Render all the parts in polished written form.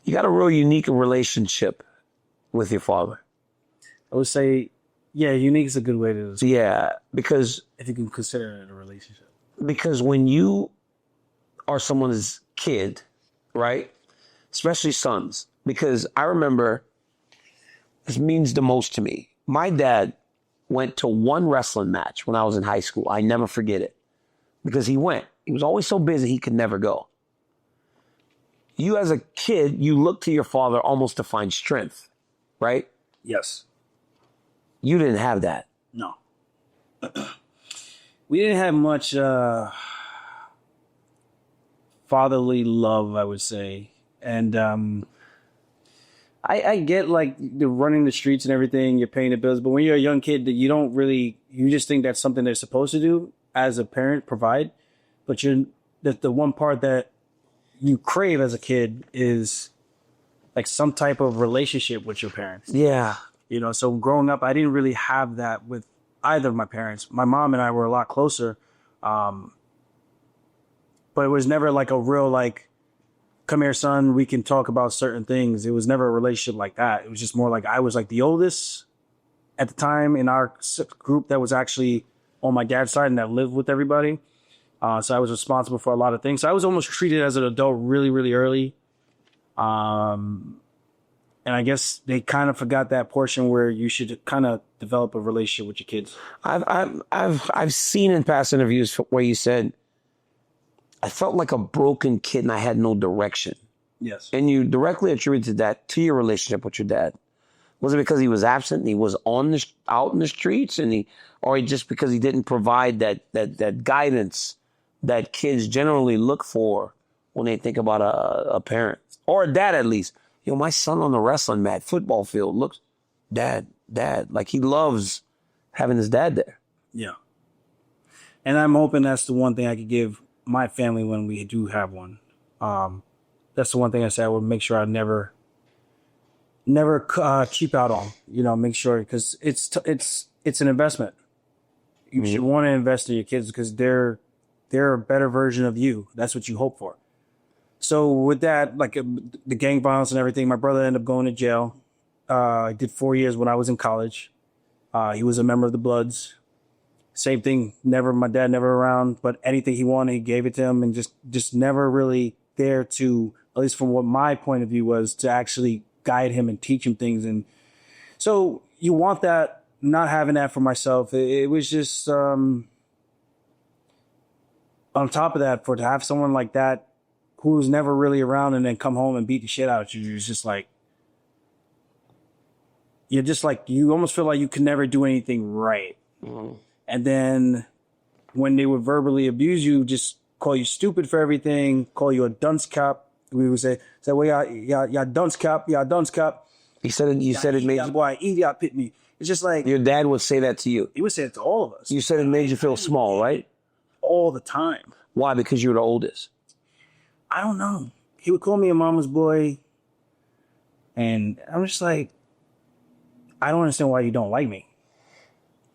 You got a real unique relationship with your father. I would say, yeah, unique is a good way to describe it, Yeah, because if you can consider it a relationship. when you are someone's kid, right? Especially sons, because I remember this means the most to me. My dad went to one wrestling match when I was in high school. I never forget it because he went. He was always so busy he could never go. You as a kid, you look to your father almost to find strength, right? Yes. You didn't have that. No. We didn't have much fatherly love, I would say. And I get like the running the streets and everything, you're paying the bills, but when you're a young kid, you don't really, you just think that's something they're supposed to do as a parent, provide. But the one part that you crave as a kid is like some type of relationship with your parents. Yeah. You know, so growing up, I didn't really have that with either of my parents. My mom and I were a lot closer. But it was never like a real, like, come here, son, we can talk about certain things. It was never a relationship like that. It was just more like I was like the oldest at the time in our group that was actually on my dad's side and that lived with everybody. So I was responsible for a lot of things. So I was almost treated as an adult really, really early. And I guess they kind of forgot that portion where you should kind of develop a relationship with your kids. I've seen in past interviews where you said, I felt like a broken kid and I had no direction. Yes. And you directly attributed that to your relationship with your dad. Was it because he was absent and he was out in the streets or just because he didn't provide that guidance that kids generally look for when they think about a parent or a dad at least? You know, my son on the wrestling mat, football field, looks, dad, like he loves having his dad there. Yeah. And I'm hoping that's the one thing I could give my family when we do have one. That's the one thing I say I would make sure I never cheap out on, you know, make sure, because it's an investment. You should want to invest in your kids because they're a better version of you. That's what you hope for. So with that, like the gang violence and everything, my brother ended up going to jail. I did 4 years when I was in college. He was a member of the Bloods. Same thing. My dad never around, but anything he wanted, he gave it to him, and just never really there to, at least from what my point of view was, to actually guide him and teach him things. And so you want that, not having that for myself. It was just, on top of that, to have someone like that who's never really around and then come home and beat the shit out of you, it's just like, you almost feel like you can never do anything right. Mm-hmm. And then when they would verbally abuse you, just call you stupid for everything, call you a dunce cap. We would say, well, yeah, dunce cap. He said it, you said it made you... Boy, idiot pit me. It's just like... Your dad would say that to you? He would say it to all of us. You said it made you feel small, right? All the time. Why? Because you were the oldest? I don't know. He would call me a mama's boy. And I'm just like, I don't understand why you don't like me.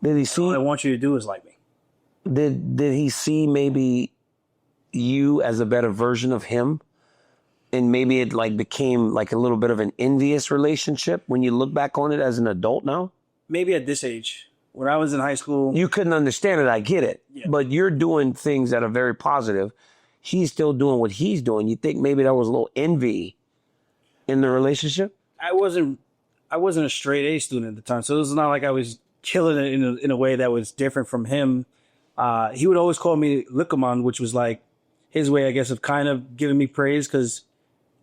Did he see? All I want you to do is like me. Did he see maybe you as a better version of him? And maybe it like became like a little bit of an envious relationship when you look back on it as an adult now? Maybe at this age. When I was in high school. You couldn't understand it, I get it. Yeah. But you're doing things that are very positive. He's still doing what he's doing. You think maybe there was a little envy in the relationship? I wasn't a straight A student at the time, so it was not like I was killing it in a way that was different from him. He would always call me Likaman, which was like his way, I guess, of kind of giving me praise, because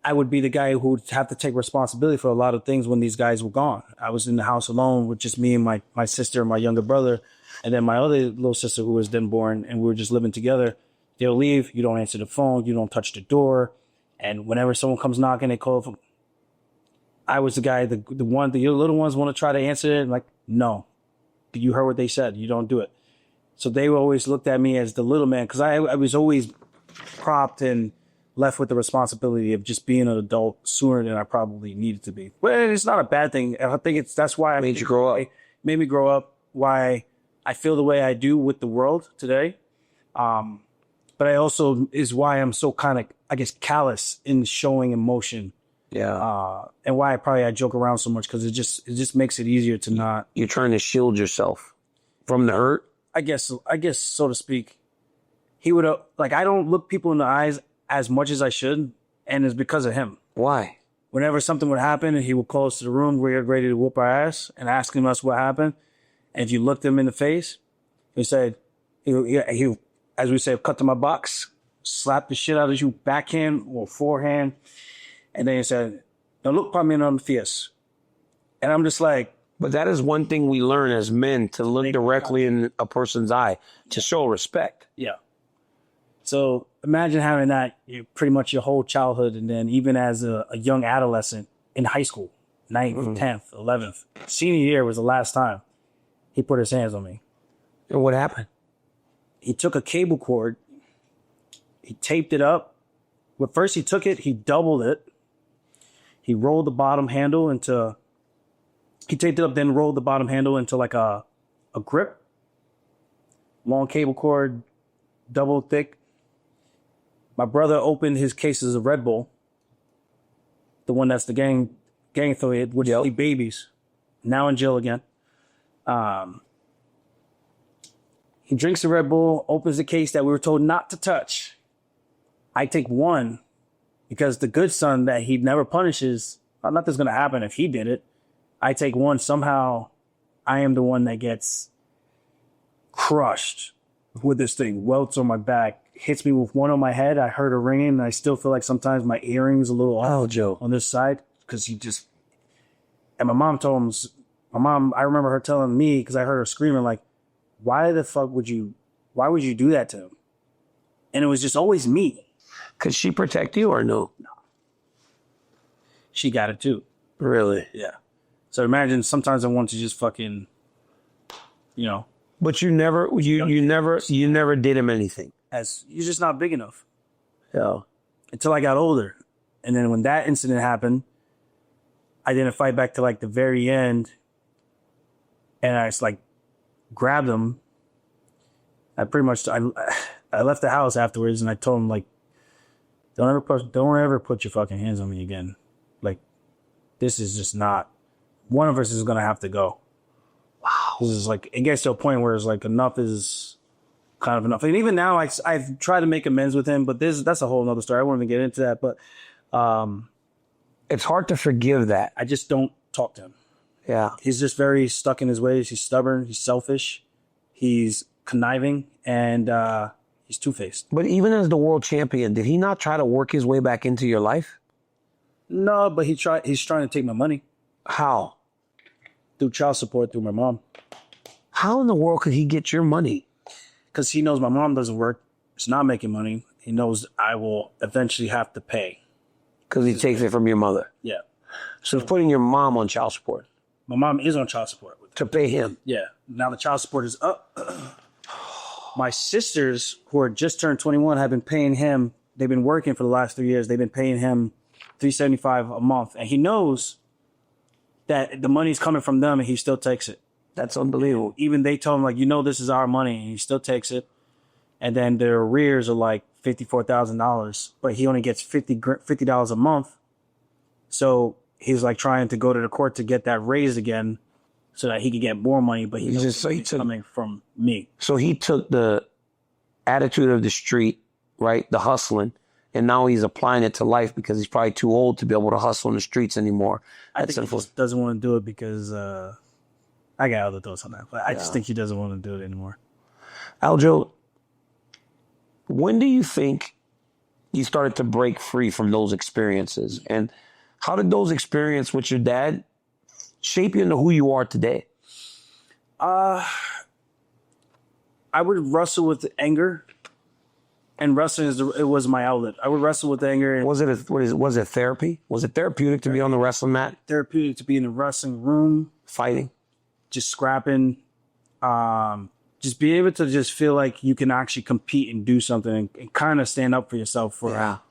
I would be the guy who would have to take responsibility for a lot of things when these guys were gone. I was in the house alone with just me and my sister and my younger brother, and then my other little sister who was then born, and we were just living together. They'll leave, you don't answer the phone, you don't touch the door, and whenever someone comes knocking, they call them. I was the guy, the little ones want to try to answer it, and like, no. You heard what they said. You don't do it. So they always looked at me as the little man, because I was always propped and left with the responsibility of just being an adult sooner than I probably needed to be. But it's not a bad thing. I think that's why made you grow up. Made me grow up. Why I feel the way I do with the world today. But I also is why I'm so kind of, I guess, callous in showing emotion And why I joke around so much, because it just makes it easier to not. You're trying to shield yourself from the hurt. I guess so to speak. He would like, I don't look people in the eyes as much as I should, and it's because of him. Why? Whenever something would happen, and he would call us to the room, we were ready to whoop our ass and asking us what happened. And if you looked him in the face, he said, he as we say, cut to my box, slap the shit out of you, backhand or forehand. And then he said, "No, look para mí on the face." And I'm just like, but that is one thing we learn as men, to look directly in a person's eye, to show respect. Yeah. So imagine having that pretty much your whole childhood, and then even as a young adolescent in high school, 9th, 10th, 11th. Senior year was the last time he put his hands on me. And what happened? He took a cable cord, he taped it up. But first he took it, he doubled it. He rolled the bottom handle into, he taped it up, then rolled the bottom handle into like a grip. Long cable cord, double thick. My brother opened his cases of Red Bull, the one that's the gang affiliate, which is babies, now in jail again. He drinks the Red Bull, opens the case that we were told not to touch. I take one because the good son that he never punishes, nothing's going to happen if he did it. I take one. Somehow I am the one that gets crushed with this thing, welts on my back, hits me with one on my head. I heard a ringing, and I still feel like sometimes my earring's a little off Aljo. On this side, because he just. And my mom told him. My mom, I remember her telling me, because I heard her screaming, like, "Why the fuck would you? Why would you do that to him?" And it was just always me. Could she protect you or no? No. She got it too. Really? Yeah. So imagine sometimes I want to just fucking, you know. But you never did him anything. As you're just not big enough. Yeah. Until I got older. And then when that incident happened, I didn't fight back to like the very end. And I just like grabbed him. I left the house afterwards, and I told him, like, don't ever put your fucking hands on me again. Like, this is just not, one of us is gonna have to go. Wow. This is like, it gets to a point where it's like enough is kind of enough. And even now, I've tried to make amends with him, but that's a whole nother story. I won't even get into that, but it's hard to forgive that. I just don't talk to him. Yeah. He's just very stuck in his ways. He's stubborn. He's selfish. He's conniving, and he's two-faced. But even as the world champion, did he not try to work his way back into your life? No, but he's trying to take my money. How? Through child support, through my mom. How in the world could he get your money? Because he knows my mom doesn't work. It's not making money. He knows I will eventually have to pay. Because he takes it from your mother. Yeah. So he's putting your mom on child support. My mom is on child support. To pay him. Yeah. Now the child support is up. My sisters, who are just turned 21, have been paying him. They've been working for the last 3 years. They've been paying him $375 a month. And he knows that the money's coming from them, and he still takes it. That's unbelievable. Even they told him, like, this is our money, and he still takes it. And then their arrears are like $54,000, but he only gets $50 a month. So he's like trying to go to the court to get that raised again, so that he could get more money. But he's coming from me. So he took the attitude of the street, right, the hustling, and now he's applying it to life because he's probably too old to be able to hustle in the streets anymore. I think he just doesn't want to do it because I got other thoughts on that. But I just think he doesn't want to do it anymore. Aljo, when do you think you started to break free from those experiences? And how did those experiences with your dad shape you into who you are today? I would wrestle with anger. And wrestling it was my outlet. I would wrestle with anger. And was it therapy? Was it therapeutic to be on the wrestling mat? Therapeutic to be in the wrestling room. Fighting. Just scrapping. Just be able to just feel like you can actually compete and do something and kind of stand up for yourself for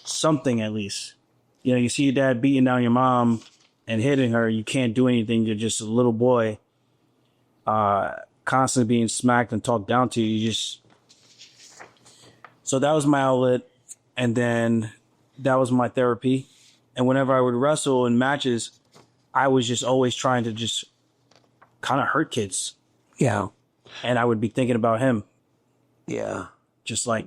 something at least. You see your dad beating down your mom and hitting her. You can't do anything. You're just a little boy constantly being smacked and talked down to you. So that was my outlet, and then that was my therapy. And whenever I would wrestle in matches, I was just always trying to just kind of hurt kids. Yeah. And I would be thinking about him. Yeah. Just like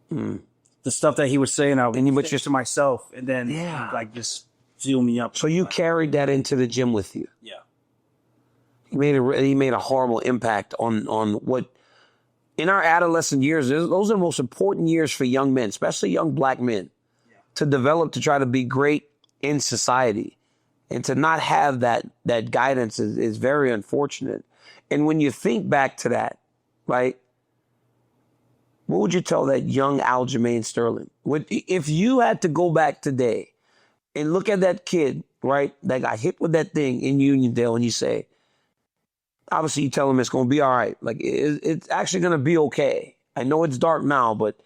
the stuff that he would say, and I would think just to myself, and then like just fuel me up. So you carried that into the gym with you. Yeah. He made a horrible impact on what in our adolescent years. Those are the most important years for young men, especially young black men, to develop to try to be great in society, and to not have that guidance is very unfortunate. And when you think back to that, right? What would you tell that young Aljamain Sterling? If you had to go back today and look at that kid, right, that got hit with that thing in Uniondale, and you say, obviously you tell him it's going to be all right. Like, it's actually going to be okay. I know it's dark now, but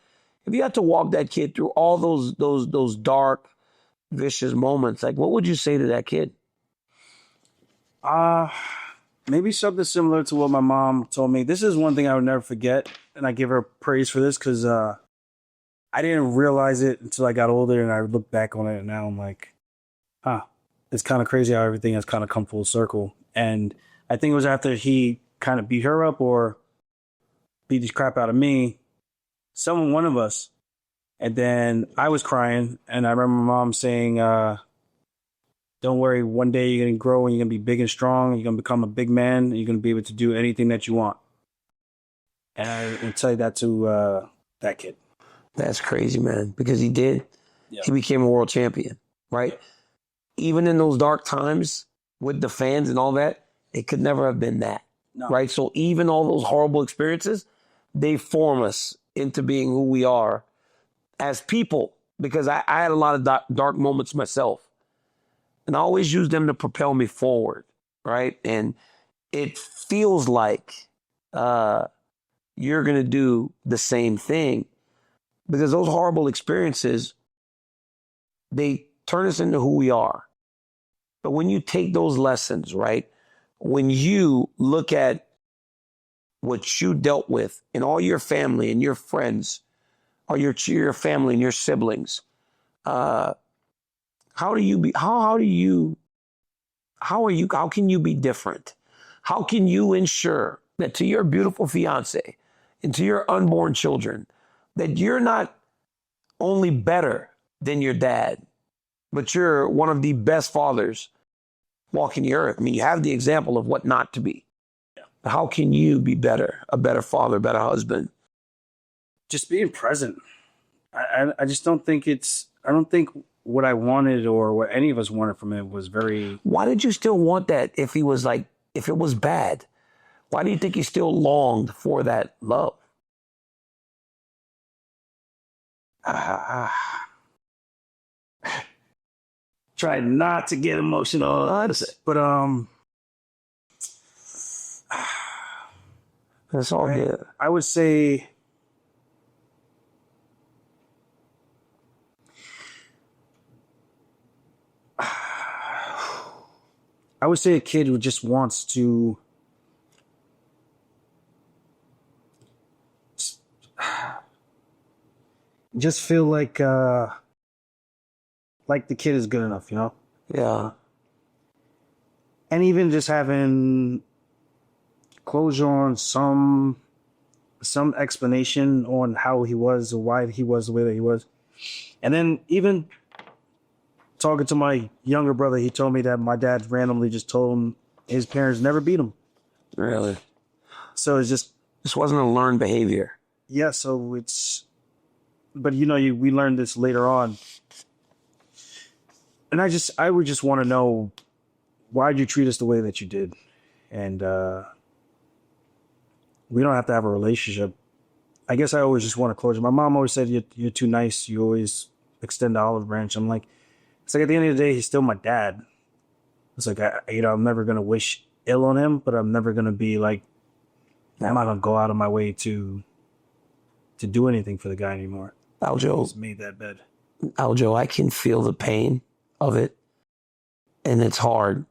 if you had to walk that kid through all those dark, vicious moments, like, what would you say to that kid? Maybe something similar to what my mom told me. This is one thing I would never forget, and I give her praise for this because I didn't realize it until I got older, and I look back on it, and now I'm like, it's kind of crazy how everything has kind of come full circle. And I think it was after he kind of beat her up or beat the crap out of me, one of us, and then I was crying, and I remember my mom saying, don't worry, one day you're going to grow and you're going to be big and strong. You're going to become a big man. And you're going to be able to do anything that you want. And I will tell you that to that kid. That's crazy, man, because he did. Yeah. He became a world champion, right? Even in those dark times with the fans and all that, it could never have been that, right? So even all those horrible experiences, they form us into being who we are as people, because I had a lot of dark moments myself. And I always use them to propel me forward, right? And it feels like you're going to do the same thing, because those horrible experiences, they turn us into who we are. But when you take those lessons, right, when you look at what you dealt with in all your family and your friends, or your family and your siblings, how can you be different? How can you ensure that to your beautiful fiance and to your unborn children that you're not only better than your dad, but you're one of the best fathers walking the earth? I mean, you have the example of what not to be. Yeah. How can you be better, a better father, a better husband? Just being present. I just don't think I don't think what I wanted or what any of us wanted from it was very... Why did you still want that if it was bad? Why do you think you still longed for that love? Try not to get emotional, but that's all good. I would say a kid who just wants to just feel like the kid is good enough, you know? Yeah. And even just having closure on some explanation on how he was or why he was the way that he was. And then even talking to my younger brother, he told me that my dad randomly just told him his parents never beat him. Really? So it's just... This wasn't a learned behavior. Yeah, so it's... But, you know, we learned this later on. And I would just want to know, why did you treat us the way that you did? And we don't have to have a relationship. I guess I always just want to closure. My mom always said, you're too nice. You always extend the olive branch. I'm like... It's like at the end of the day, he's still my dad. It's like, I'm never going to wish ill on him, but I'm never going to be like, I'm not going to go out of my way to do anything for the guy anymore. Aljo, He's made that bed. Aljo, I can feel the pain of it, and it's hard.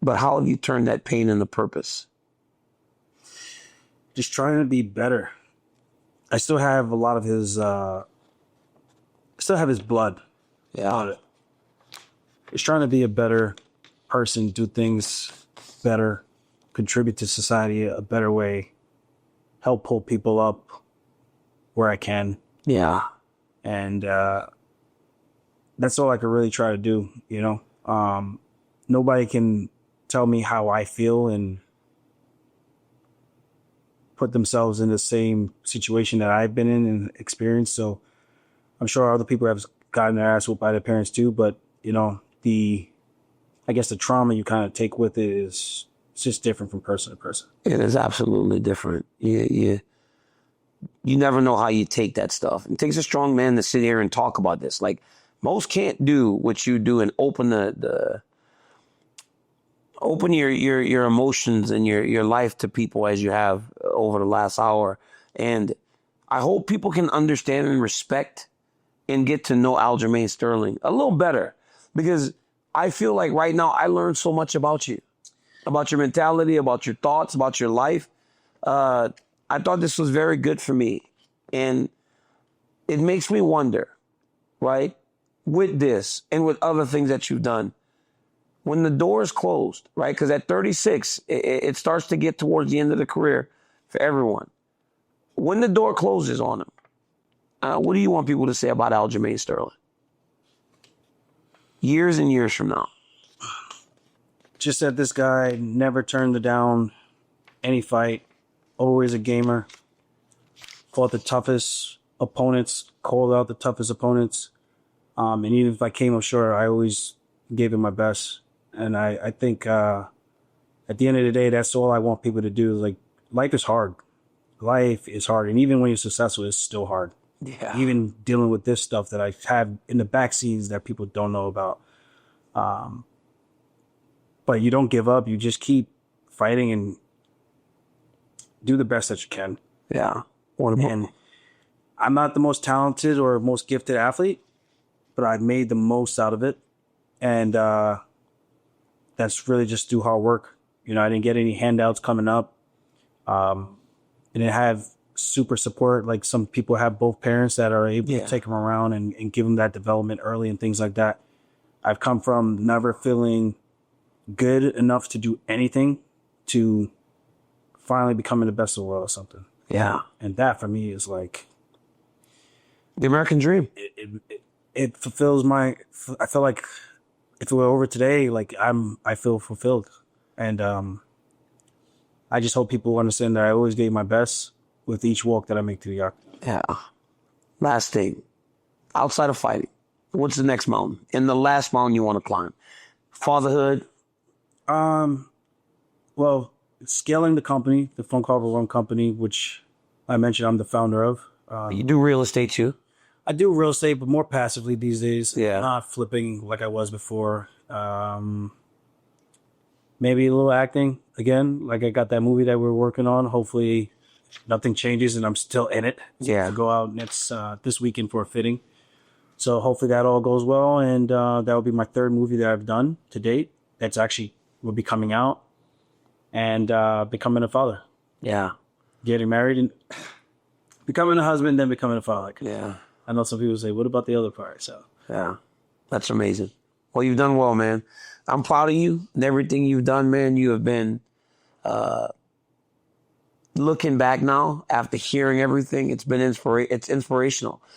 But how have you turned that pain into purpose? Just trying to be better. I still have a lot of his, blood. Yeah. On it. Just trying to be a better person, do things better, contribute to society a better way, help pull people up where I can. Yeah. And that's all I could really try to do, you know. Nobody can tell me how I feel and put themselves in the same situation that I've been in and experienced. So I'm sure other people have gotten their ass whooped by their parents too, but you know, I guess the trauma you kind of take with it is it's just different from person to person. It is absolutely different. You never know how you take that stuff. It takes a strong man to sit here and talk about this. Like, most can't do what you do and open open your emotions and your life to people as you have over the last hour. And I hope people can understand and respect and get to know Aljamain Sterling a little better, because I feel like right now I learned so much about you, about your mentality, about your thoughts, about your life. I thought this was very good for me. And it makes me wonder, right, with this and with other things that you've done, when the door is closed, right, because at 36, it starts to get towards the end of the career for everyone. When the door closes on them, what do you want people to say about Aljamain Sterling? Years and years from now. Just that this guy never turned down any fight, always a gamer, fought the toughest opponents, called out the toughest opponents. And even if I came up short, I always gave it my best. And I think at the end of the day, that's all I want people to do. Like, life is hard. Life is hard. And even when you're successful, it's still hard. Yeah. Even dealing with this stuff that I have in the back scenes that people don't know about. But you don't give up. You just keep fighting and do the best that you can. Yeah. And I'm not the most talented or most gifted athlete, but I've made the most out of it. And that's really just through hard work. You know, I didn't get any handouts coming up. I didn't have super support. Like some people have both parents that are able to take them around and give them that development early and things like that. I've come from never feeling good enough to do anything to finally becoming the best of the world or something. Yeah. And that for me is like the American dream. It fulfills I feel like if it were over today, like I feel fulfilled. And I just hope people understand that I always gave my best with each walk that I make to the octagon. Yeah. Last thing, outside of fighting, what's the next mountain? And the last mountain you want to climb? Fatherhood? Well, scaling the company, the Phone Call Run company, which I mentioned I'm the founder of. You do real estate too? I do real estate, but more passively these days. Yeah. Not flipping like I was before. Maybe a little acting again. Like I got that movie that we're working on. Hopefully nothing changes and I'm still in it. Yeah. I go out this weekend for a fitting. So hopefully that all goes well. And that will be my third movie that I've done to date. That's actually will be coming out. And becoming a father. Yeah. Getting married and becoming a husband, then becoming a father. Yeah. I know some people say, what about the other part? So yeah, that's amazing. Well, you've done well, man. I'm proud of you and everything you've done, man. You have been, looking back now after hearing everything, it's been it's inspirational.